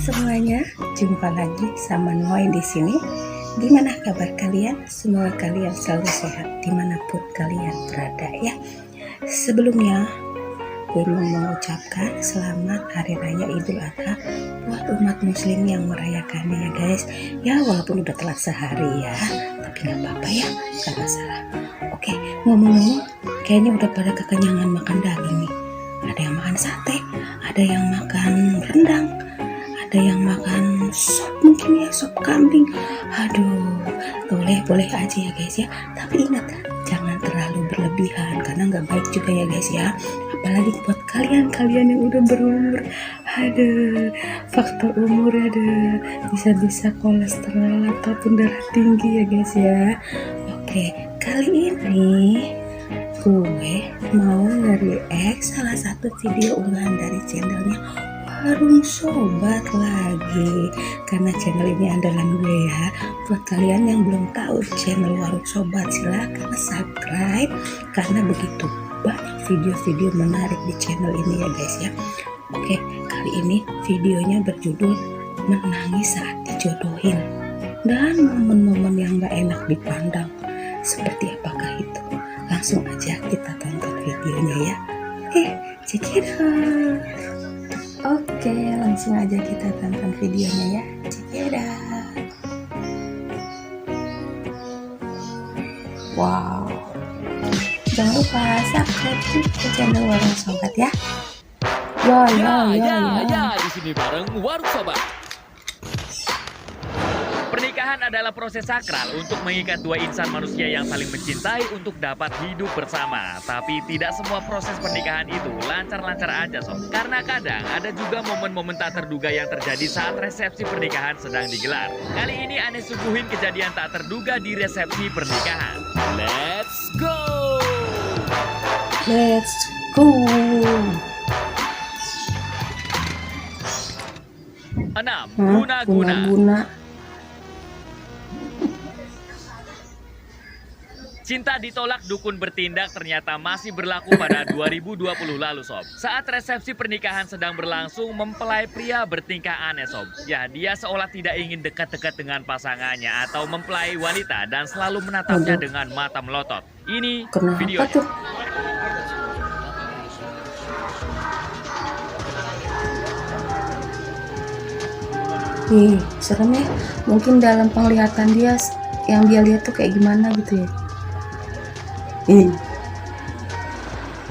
semuanya, jumpa lagi sama Noy di sini. Gimana kabar kalian? Semoga kalian selalu sehat dimanapun kalian berada ya. Sebelumnya, gue mau mengucapkan selamat Hari Raya Idul Adha buat umat Muslim yang merayakannya ya guys. Ya walaupun udah telat sehari ya, tapi nggak apa-apa ya, nggak masalah. Oke, ngomong-ngomong, kayaknya udah pada kekenyangan makan daging nih. Ada yang makan sate, ada yang makan rendang, ada yang makan sop, mungkin ya sop kambing. Aduh, boleh aja ya guys ya. Tapi ingat, jangan terlalu berlebihan karena nggak baik juga ya guys ya. Apalagi buat kalian yang udah berumur. Aduh, faktor umur ada bisa kolesterol ataupun darah tinggi ya guys ya. Oke, kali ini gue mau nge-react salah satu video unggahan dari channelnya Warung Sobat lagi, karena channel ini andalan gue ya. Buat kalian yang belum tahu channel Warung Sobat, silahkan subscribe karena begitu banyak video-video menarik di channel ini ya guys ya. Oke, kali ini videonya berjudul Menangis Saat Dijodohin dan momen-momen yang gak enak dipandang. Seperti apakah itu? Langsung aja kita tonton videonya ya. Oke, check it out. Oke, langsung aja kita tonton videonya ya. Check it out. Wow. Jangan lupa subscribe ke channel Warung Sobat ya. Ya, di sini bareng Warung Sobat. Pernikahan adalah proses sakral untuk mengikat dua insan manusia yang saling mencintai untuk dapat hidup bersama. Tapi tidak semua proses pernikahan itu lancar-lancar aja sob. Karena kadang ada juga momen-momen tak terduga yang terjadi saat resepsi pernikahan sedang digelar. Kali ini Ane suguhin kejadian tak terduga di resepsi pernikahan. Let's go! Let's go. 6. Guna-guna. Cinta ditolak dukun bertindak ternyata masih berlaku pada 2020 lalu sob. Saat resepsi pernikahan sedang berlangsung, mempelai pria bertingkah aneh sob. Ya, dia seolah tidak ingin dekat-dekat dengan pasangannya atau mempelai wanita dan selalu menatapnya dengan mata melotot. Ini videonya. Tuh? Ih, serem ya. Mungkin dalam penglihatan dia yang dia lihat tuh kayak gimana gitu ya.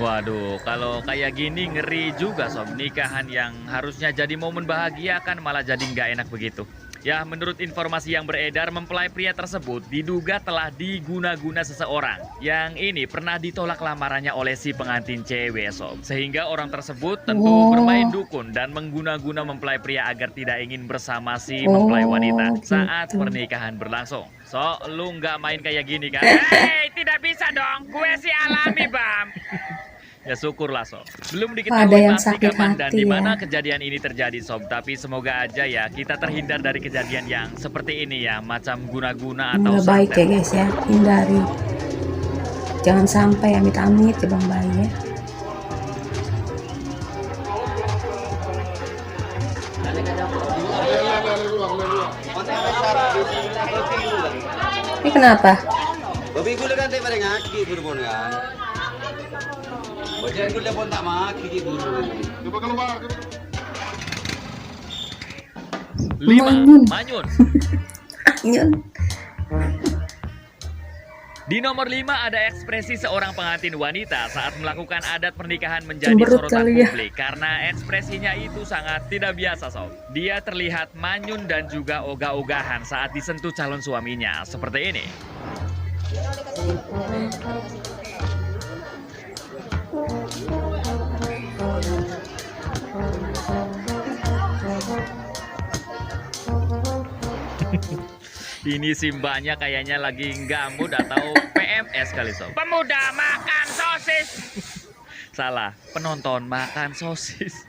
Waduh, kalau kayak gini ngeri juga sob. Nikahan yang harusnya jadi momen bahagia kan malah jadi nggak enak begitu. Ya, menurut informasi yang beredar, mempelai pria tersebut diduga telah diguna-guna seseorang. Yang ini pernah ditolak lamarannya oleh si pengantin cewek sob. Sehingga orang tersebut tentu bermain dukun dan mengguna-guna mempelai pria agar tidak ingin bersama si mempelai wanita saat pernikahan berlangsung. So, lu nggak main kayak gini kan? Hei, tidak bisa dong. Gue sih alami, Bam. Ya syukurlah sob. Belum diketahui pasti kapan dan di mana kejadian ini terjadi sob. Tapi semoga aja ya kita terhindar dari kejadian yang seperti ini ya. Macam guna-guna atau nggak baik ya guys ya. Hindari. Jangan sampai amit-amit ya Bang Bayi ya. Ini kenapa? Babi gula kan tak mereka ngaki buru-buru kan. Bajan gula pun tak maki buru. 5. Manyun. Manyun. Di nomor 5 ada ekspresi seorang pengantin wanita saat melakukan adat pernikahan menjadi Cemberut sorotan kali ya. publik karena ekspresinya itu sangat tidak biasa sob. Dia terlihat manyun dan juga ogah-ogahan saat disentuh calon suaminya seperti ini. Ini si mbaknya kayaknya lagi nggak mood atau PMS kali sob. Pemuda makan sosis. Salah, penonton makan sosis.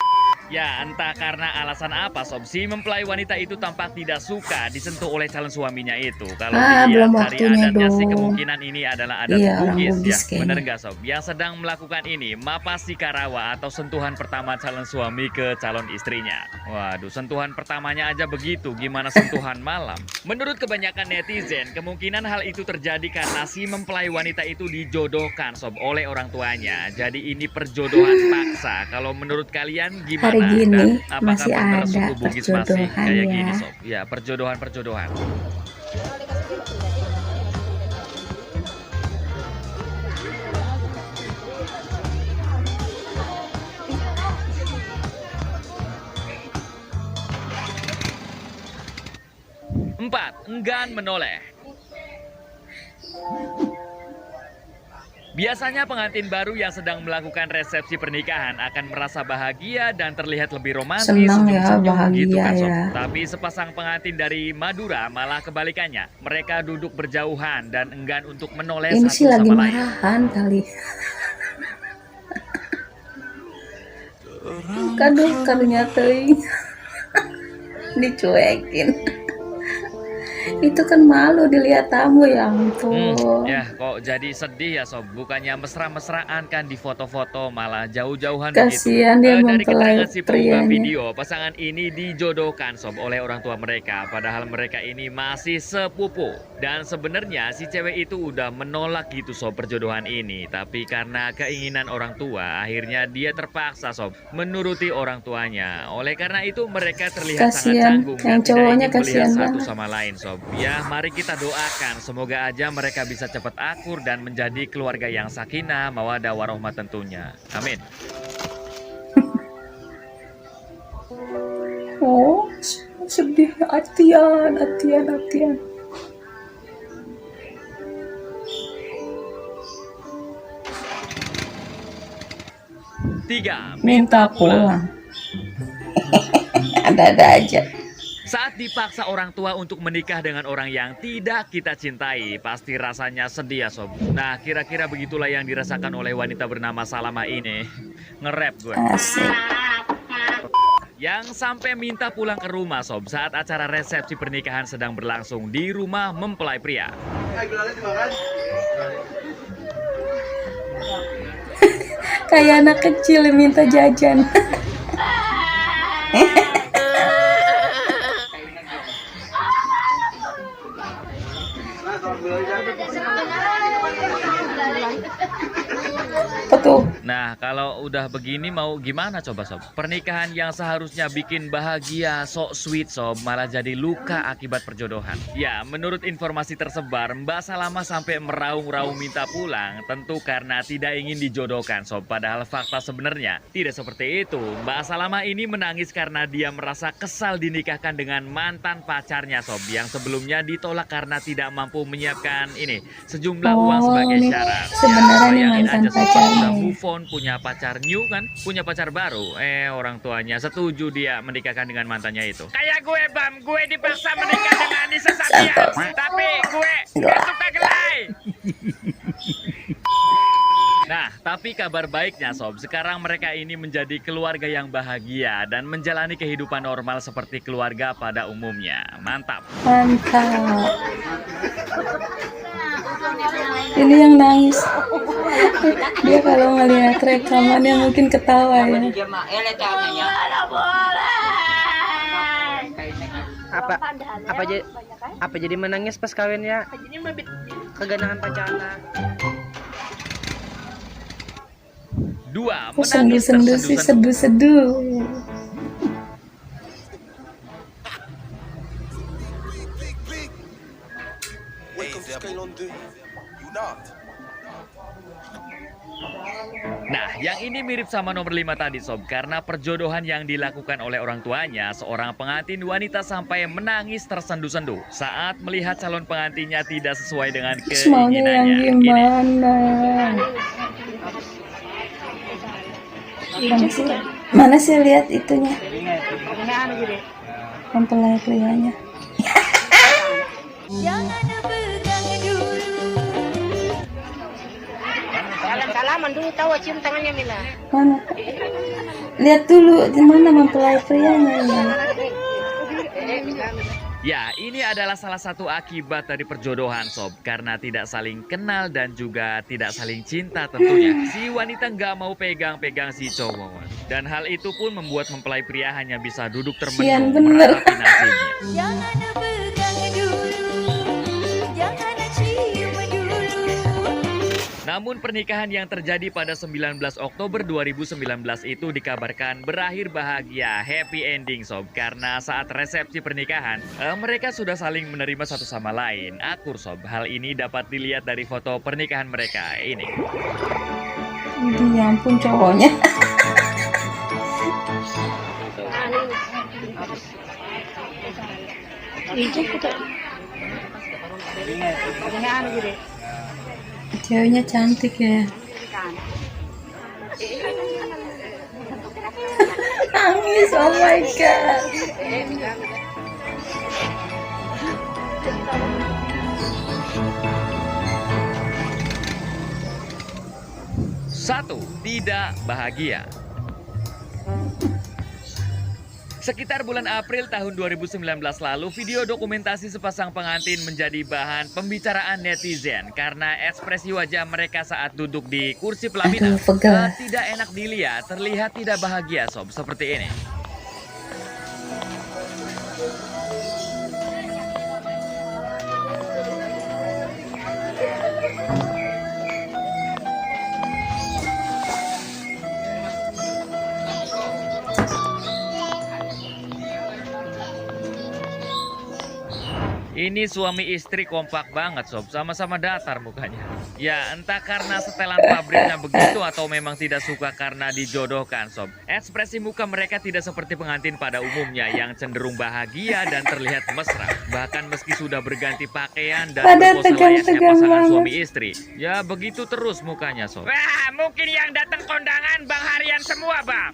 Ya, entah karena alasan apa sob, si mempelai wanita itu tampak tidak suka disentuh oleh calon suaminya itu. Kalau dilihat Belum dari waktunya adatnya sih dong. kemungkinan ini adalah adat Iya, orang Bugis Bugis ya. kayaknya. Bener nggak sob? Yang sedang melakukan ini mapasi karawa atau sentuhan pertama calon suami ke calon istrinya. Waduh, sentuhan pertamanya aja begitu, gimana sentuhan malam? Menurut kebanyakan netizen, kemungkinan hal itu terjadi karena si mempelai wanita itu dijodohkan sob oleh orang tuanya. Jadi ini perjodohan paksa. Kalau menurut kalian gimana? Hari gini Dan apakah masih benar ada suku Bugis masih perjodohan kayak ya. gini sob? Ya, perjodohan-perjodohan. Empat, enggan menoleh. Biasanya pengantin baru yang sedang melakukan resepsi pernikahan akan merasa bahagia dan terlihat lebih romantis, Senang ya, senyum-senyum bahagia gitu kan sob. ya. Tapi sepasang pengantin dari Madura malah kebalikannya. Mereka duduk berjauhan dan enggan untuk menoleh Ini sih satu lagi sama lain. marahan kali. Kaduh, kadunya teuing. Dicuekin. Itu kan malu dilihat tamu, ya ampun. Ya kok jadi sedih ya sob. Bukannya mesra-mesraan kan di foto-foto, malah jauh-jauhan begitu. Kasihan dia Dari keterangan mempelai si pengunggah prianya. video, pasangan ini dijodohkan sob oleh orang tua mereka. Padahal mereka ini masih sepupu. Dan sebenarnya si cewek itu udah menolak gitu sob perjodohan ini. Tapi karena keinginan orang tua, akhirnya dia terpaksa sob menuruti orang tuanya. Oleh karena itu mereka terlihat sangat Kasihan, canggung dan yang tidak cowoknya ingin melihat kasihan satu banget. sama lain sob. Ya mari kita doakan semoga aja mereka bisa cepat akur dan menjadi keluarga yang sakinah mawaddah warahmah tentunya. Amin. Oh, sedih. Atian. 3. Minta pulang. Ada-ada aja. Saat dipaksa orang tua untuk menikah dengan orang yang tidak kita cintai, pasti rasanya sedih ya sob. Nah, kira-kira begitulah yang dirasakan oleh wanita bernama Salama ini. Nge-rap gue. Asik. Yang sampai minta pulang ke rumah sob saat acara resepsi pernikahan sedang berlangsung di rumah mempelai pria. Kayak anak kecil yang minta jajan. Apa tuh? Nah, kalau udah begini mau gimana coba sob? Pernikahan yang seharusnya bikin bahagia, sok sweet sob, malah jadi luka akibat perjodohan. Ya, menurut informasi tersebar, Mbak Salama sampai meraung-raung minta pulang, tentu karena tidak ingin dijodohkan sob. Padahal fakta sebenarnya tidak seperti itu. Mbak Salama ini menangis karena dia merasa kesal dinikahkan dengan mantan pacarnya sob, yang sebelumnya ditolak karena tidak mampu menyiapkan ini sejumlah uang sebagai ini syarat. sebenarnya nih Bayangin mantan aja sob, pacarnya udah ya. move on, punya pacar new kan, punya pacar baru. Orang tuanya setuju dia menikahkan dengan mantannya itu. Kayak gue Bam, gue dipaksa menikah dengan Anissa Sabian, tapi gue gak suka gelai. Nah, tapi kabar baiknya sob, sekarang mereka ini menjadi keluarga yang bahagia dan menjalani kehidupan normal seperti keluarga pada umumnya. Mantap. Mantap. Ini yang nangis. Dia kalau ngelihat rekamannya mungkin ketawa ya. Apa jadi menangis pas kawinnya? Keganangan pacarnya. 2. Oh, Menangis sendu-sendu sih, terseduh-senduh. seduh-seduh. Nah, yang ini mirip sama nomor 5 tadi sob, karena perjodohan yang dilakukan oleh orang tuanya, seorang pengantin wanita sampai menangis tersendu-sendu saat melihat calon pengantinnya tidak sesuai dengan Terus maunya yang keinginannya. Ini. gimana? Mana sih lihat itunya? Mempelai prianya. Jangan pegang dulu. dulu tahu cium tangannya Mila. Mana? Lihat dulu di mana mempelai prianya ya. Ya, ini adalah salah satu akibat dari perjodohan sob. Karena tidak saling kenal dan juga tidak saling cinta tentunya. Si wanita nggak mau pegang-pegang si cowok. Dan hal itu pun membuat mempelai pria hanya bisa duduk Sian termenung bener. meratapi nasibnya. Jangan pegang dulu, jangan cium dulu. Namun pernikahan yang terjadi pada 19 Oktober 2019 itu dikabarkan berakhir bahagia, happy ending sob. Karena saat resepsi pernikahan, mereka sudah saling menerima satu sama lain, akur sob. Hal ini dapat dilihat dari foto pernikahan mereka ini. Ya ampun cowoknya. Ceweknya cantik ya. Nangis, oh my god. Satu, tidak bahagia. Sekitar bulan April tahun 2019 lalu, video dokumentasi sepasang pengantin menjadi bahan pembicaraan netizen karena ekspresi wajah mereka saat duduk di kursi pelaminan Aduh, pegel. tidak enak dilihat, terlihat tidak bahagia sob, seperti ini. Ini suami istri kompak banget sob, sama-sama datar mukanya. Ya entah karena setelan pabriknya begitu atau memang tidak suka karena dijodohkan sob. Ekspresi muka mereka tidak seperti pengantin pada umumnya yang cenderung bahagia dan terlihat mesra. Bahkan meski sudah berganti pakaian dan Pada berpose layaknya tegang-tegang pasangan banget. suami istri. Ya begitu terus mukanya sob. Wah mungkin yang datang kondangan Bang Harian semua bang.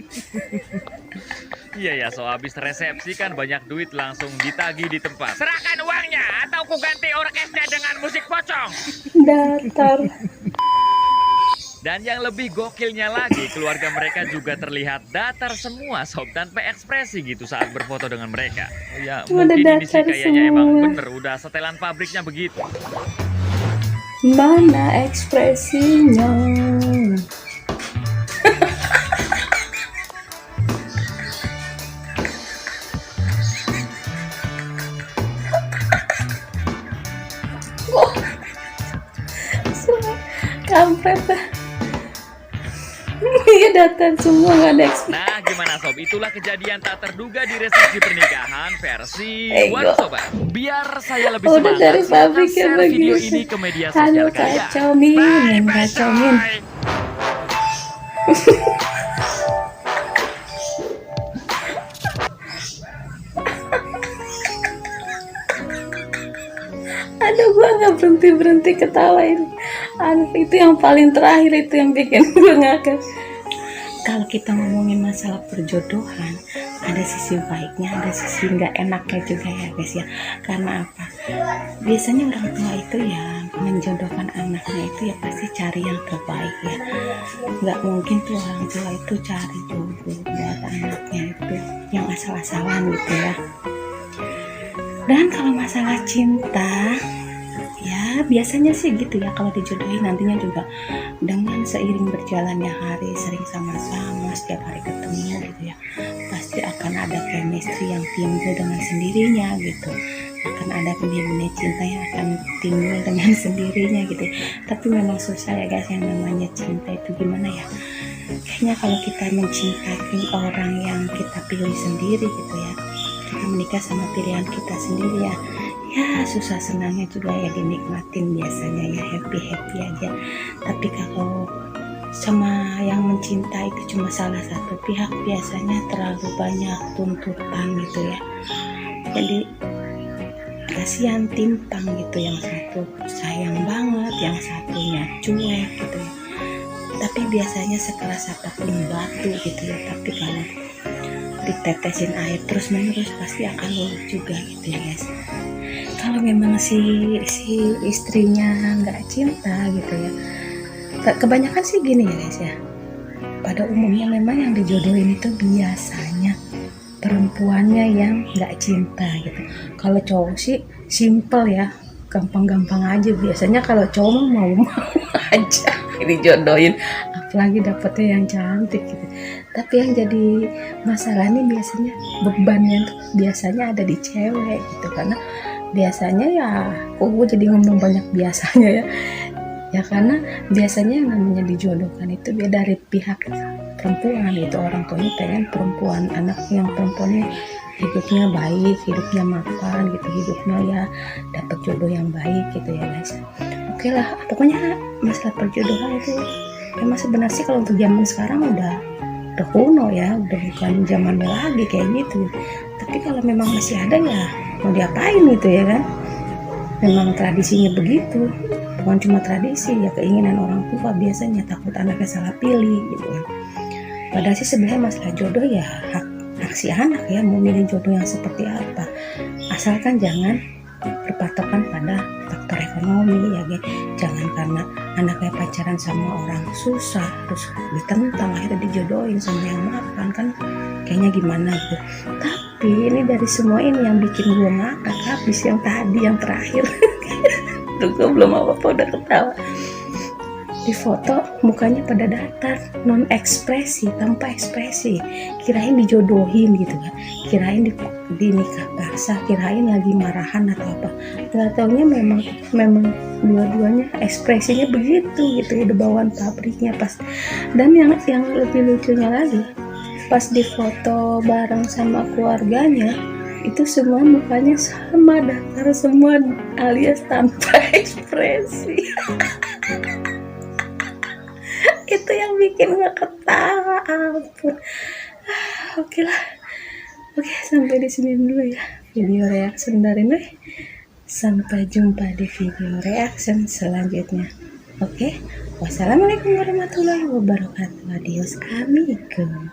Iya ya, so habis resepsi kan banyak duit langsung ditagih di tempat. Serahkan uangnya atau ku ganti orkesnya dengan musik pocong. Datar. Dan yang lebih gokilnya lagi, keluarga mereka juga terlihat datar semua sob, tanpa ekspresi gitu saat berfoto dengan mereka. Ya Udah mungkin ini sih datar kayaknya emang semua. bener udah setelan pabriknya begitu. Mana ekspresinya? Kampret. Iya datang semua nggak ada ekspresi. Nah gimana sob, itulah kejadian tak terduga di resepsi pernikahan versi Ego. One Sobat. Biar saya lebih Udah semangat, dari silakan pabriknya share video begitu. ini ke media Halo sosial kalian. kacau min, kacau min. Aduh gua nggak berhenti ketawa ini. Aduh itu yang paling terakhir itu yang bikin gue ngakak. Kalau kita ngomongin masalah perjodohan, ada sisi baiknya, ada sisi nggak enaknya juga ya guys ya. Karena apa? Biasanya orang tua itu ya menjodohkan anaknya itu ya pasti cari yang terbaik ya. Nggak mungkin tuh orang tua itu cari jodoh buat anaknya itu yang asal-asalan gitu ya. Dan kalau masalah cinta, ya biasanya sih gitu ya, kalau dijodohin nantinya juga dengan seiring berjalannya hari, sering sama-sama, setiap hari ketemu gitu ya, pasti akan ada chemistry yang timbul dengan sendirinya gitu, akan ada benih-benih cinta yang akan timbul dengan sendirinya gitu. Tapi memang susah ya guys, yang namanya cinta itu gimana ya, kayaknya kalau kita mencintai orang yang kita pilih sendiri gitu ya, kita menikah sama pilihan kita sendiri ya, ya susah senangnya juga ya dinikmatin biasanya ya, happy aja. Tapi kalau sama yang mencintai itu cuma salah satu pihak, biasanya terlalu banyak tuntutan gitu ya, jadi kasihan, timpang gitu, yang satu sayang banget, yang satunya cuek gitu ya. Tapi biasanya sekeras apapun batu gitu ya, tapi kalau ditetesin air terus menerus pasti akan luluh juga gitu ya guys. Kalau memang si istrinya nggak cinta gitu ya, kebanyakan sih gini ya guys ya, pada umumnya memang yang dijodohin itu biasanya perempuannya yang nggak cinta gitu. Kalau cowok sih simple ya, gampang-gampang aja. Biasanya kalau cowok mah mau aja dijodohin, apalagi dapetnya yang cantik gitu. Tapi yang jadi masalah nih biasanya bebannya tuh biasanya ada di cewek gitu, karena biasanya ya, kok gue jadi ngomong banyak biasanya ya karena biasanya yang namanya dijodohkan itu dia dari pihak perempuan, itu orang tuanya pengen perempuan, anak yang perempuannya hidupnya baik, hidupnya mapan gitu, hidupnya ya dapat jodoh yang baik gitu ya guys. Oke lah, pokoknya masalah perjodohan itu emang sebenarnya sih kalau untuk zaman sekarang udah kuno ya, udah bukan zamannya lagi kayak gitu. Tapi kalau memang masih ada ya mau diapain gitu ya kan, memang tradisinya begitu. Bukan cuma tradisi ya, keinginan orang tua biasanya, takut anaknya salah pilih gitu kan. Padahal sih sebenarnya masalah jodoh ya hak si anak ya, mau milih jodoh yang seperti apa, asalkan jangan berpatokan pada faktor ekonomi ya guys. Jangan karena anaknya pacaran sama orang susah terus ditentang akhirnya dijodohin sama yang mapan, kan kayaknya gimana gitu. Tapi ini dari semua ini yang bikin gue ngakak habis yang tadi, yang terakhir tuh gue belum apa-apa udah ketawa. Di foto mukanya pada datar, non ekspresi, tanpa ekspresi, kirain dijodohin gitu kan, kirain di nikah basah, kirain lagi marahan atau apa. Nggak taunya memang dua-duanya ekspresinya begitu gitu, udah bawaan pabriknya pas. Dan yang lebih lucunya lagi, pas di foto bareng sama keluarganya itu semua mukanya sama, datar semua alias tanpa ekspresi. Itu yang bikin gue ketawa, ampun. Oke lah, oke sampai di sini dulu ya video reaction dari Noy. Sampai jumpa di video reaction selanjutnya. Oke, wassalamualaikum warahmatullahi wabarakatuh. Adios amigo.